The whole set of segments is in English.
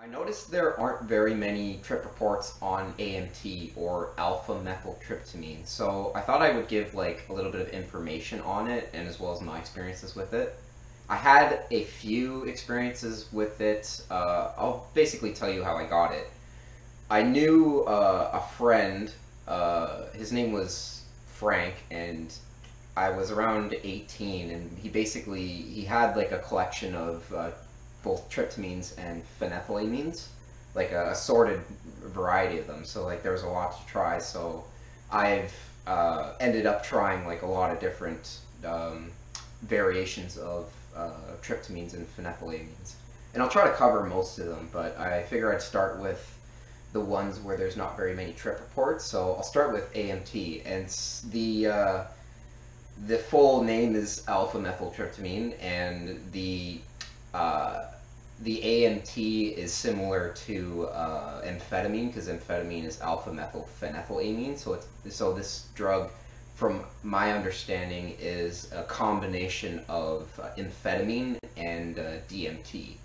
I noticed there aren't very many trip reports on AMT or alpha-methyltryptamine, so I thought I would give like a little bit of information on it and as well as my experiences with it. I had a few experiences with it. I'll basically tell you how I got it. I knew a friend, his name was Frank, and I was around 18, and he had like a collection of both tryptamines and phenethylamines, like a assorted variety of them. So like there was a lot to try. So I've ended up trying like a lot of different variations of tryptamines and phenethylamines, and I'll try to cover most of them. But I figure I'd start with the ones where there's not very many trip reports. So I'll start with AMT, and the full name is alpha-methyltryptamine, and the AMT is similar to amphetamine because amphetamine is alpha-methylphenethylamine. So this drug, from my understanding, is a combination of amphetamine and DMT.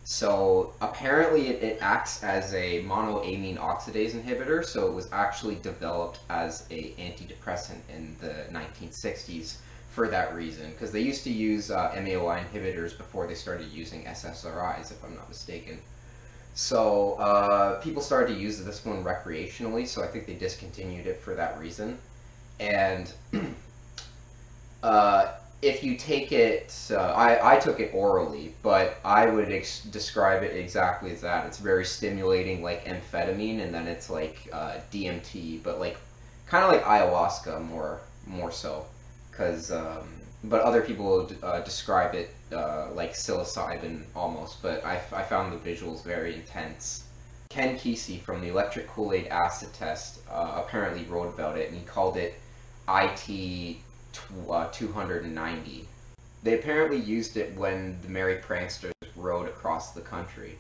So apparently it acts as a monoamine oxidase inhibitor, so it was actually developed as a antidepressant in the 1960s for that reason, because they used to use MAOI inhibitors before they started using SSRIs, if I'm not mistaken. So people started to use this one recreationally, so I think they discontinued it for that reason. And if you take it, I took it orally, but I would describe it exactly as that. It's very stimulating, like amphetamine, and then it's like DMT, but like kind of like ayahuasca more so, because but other people describe it like psilocybin almost. But I found the visuals very intense. Ken Kesey from the Electric Kool-Aid Acid Test apparently wrote about it, and he called it IT 290. They apparently used it when the Merry Pranksters rode across the country.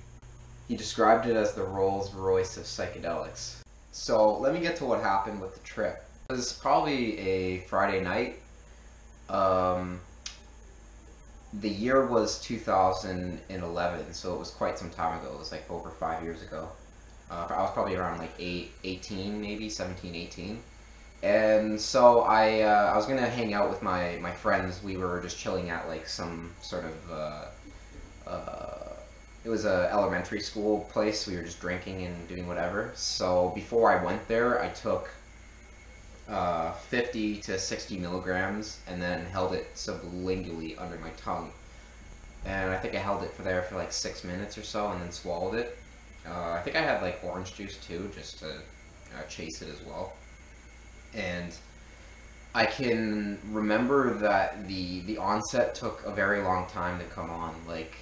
He described it as the Rolls Royce of psychedelics. So let me get to what happened with the trip. It was probably a Friday night. The year was 2011, so it was quite some time ago. It was like over 5 years ago. I was probably around like 18, maybe 17, 18. And so I was gonna hang out with my friends. We were just chilling at like some sort of it was a elementary school place. We were just drinking and doing whatever. So before I went there, I took 50 to 60 milligrams and then held it sublingually under my tongue. And I think I held it for like 6 minutes or so, and then swallowed it. I think I had like orange juice too, just to chase it as well. And I can remember that the onset took a very long time to come on. Like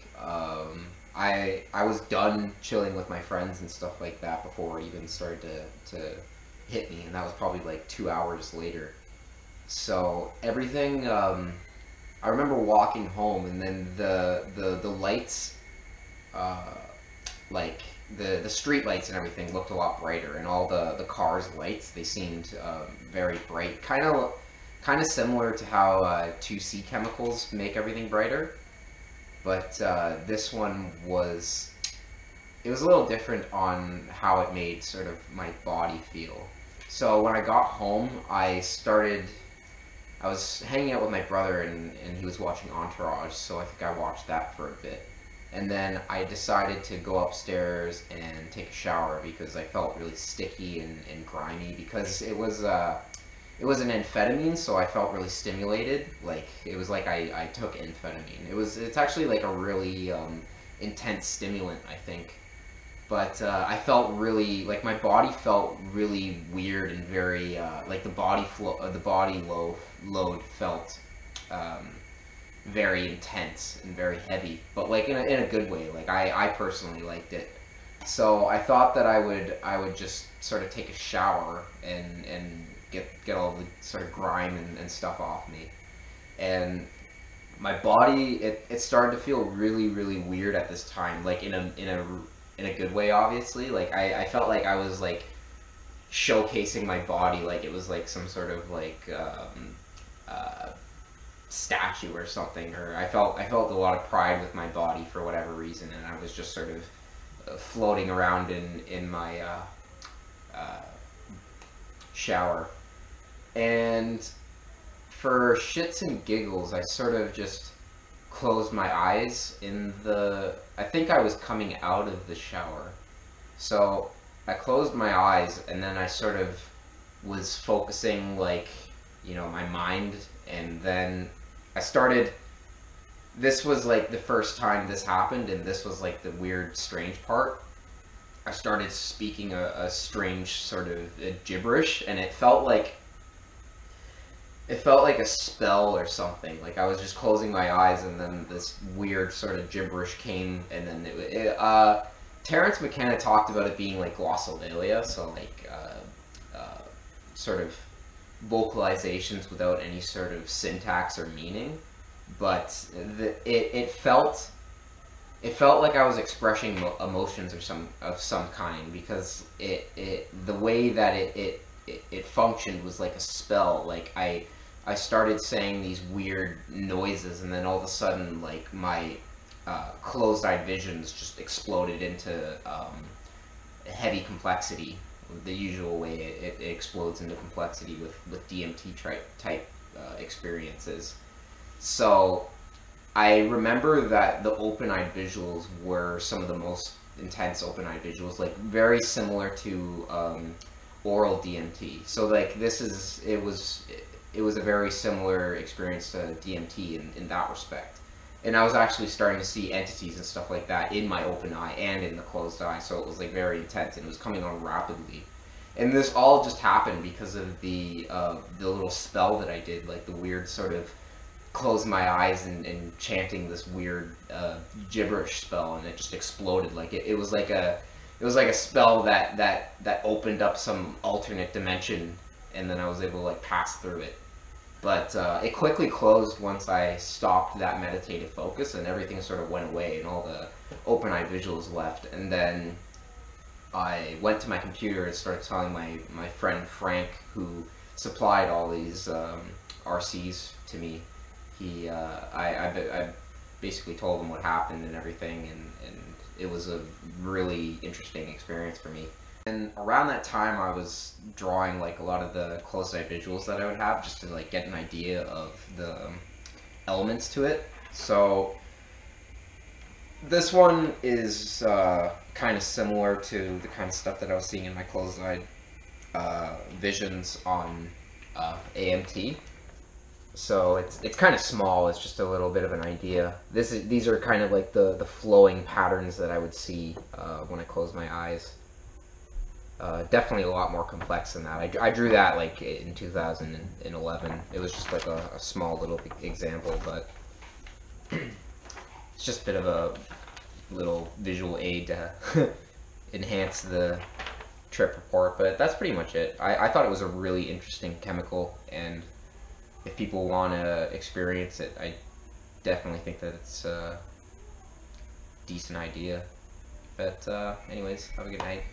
I was done chilling with my friends and stuff like that before it even started to hit me, and that was probably like 2 hours later. So everything, I remember walking home, and then the lights, like the street lights and everything looked a lot brighter, and all the cars' lights, they seemed very bright, kind of similar to how 2C chemicals make everything brighter. But this one was, it was a little different on how it made sort of my body feel. So when I got home, I was hanging out with my brother, and he was watching Entourage, so I think I watched that for a bit. And then I decided to go upstairs and take a shower because I felt really sticky and grimy, because it was an amphetamine, so I felt really stimulated. Like it was like I took amphetamine. It's actually like a really intense stimulant, I think. But I felt really, like my body felt really weird and very like the body load felt very intense and very heavy, but like in a good way. Like I personally liked it. So I thought that I would just sort of take a shower and get all the sort of grime and stuff off me. And my body, it started to feel really weird at this time, like in a good way, obviously. Like I felt like I was like showcasing my body, like it was like some sort of like statue or something, or I felt a lot of pride with my body for whatever reason, and I was just sort of floating around in my shower. And for shits and giggles, I sort of just closed my eyes I think I was coming out of the shower. So I closed my eyes, and then I sort of was focusing, like, my mind, and then I started, this was like the first time this happened, and this was like the weird, strange part. I started speaking a strange sort of gibberish, and it felt like a spell or something. Like I was just closing my eyes, and then this weird sort of gibberish came, and then Terence McKenna talked about it being like glossolalia, so like sort of vocalizations without any sort of syntax or meaning. But it felt like I was expressing emotions of some kind, because the way that it functioned was like a spell. Like I started saying these weird noises, and then all of a sudden, like, my closed-eyed visions just exploded into heavy complexity, the usual way it explodes into complexity with DMT type experiences. So I remember that the open-eyed visuals were some of the most intense open-eyed visuals, like very similar to oral DMT. So like it was a very similar experience to DMT in that respect. And I was actually starting to see entities and stuff like that in my open eye and in the closed eye, so it was like very intense, and it was coming on rapidly. And this all just happened because of the little spell that I did, like the weird sort of close my eyes and chanting this weird gibberish spell, and it just exploded. Like it was like a spell that opened up some alternate dimension, and then I was able to like pass through it. But it quickly closed once I stopped that meditative focus, and everything sort of went away, and all the open-eye visuals left. And then I went to my computer and started telling my friend Frank, who supplied all these RCs to me. I basically told him what happened and everything, and it was a really interesting experience for me. And around that time, I was drawing like a lot of the closed-eye visuals that I would have, just to like get an idea of the elements to it. So this one is kind of similar to the kind of stuff that I was seeing in my closed-eye visions on AMT. So it's kind of small. It's just a little bit of an idea. These are kind of like the flowing patterns that I would see when I close my eyes. Definitely a lot more complex than that. I drew that like in 2011. It was just like a small little example, but it's just a bit of a little visual aid to enhance the trip report. But that's pretty much it. I thought it was a really interesting chemical, and if people want to experience it, I definitely think that it's a decent idea. But anyways, have a good night.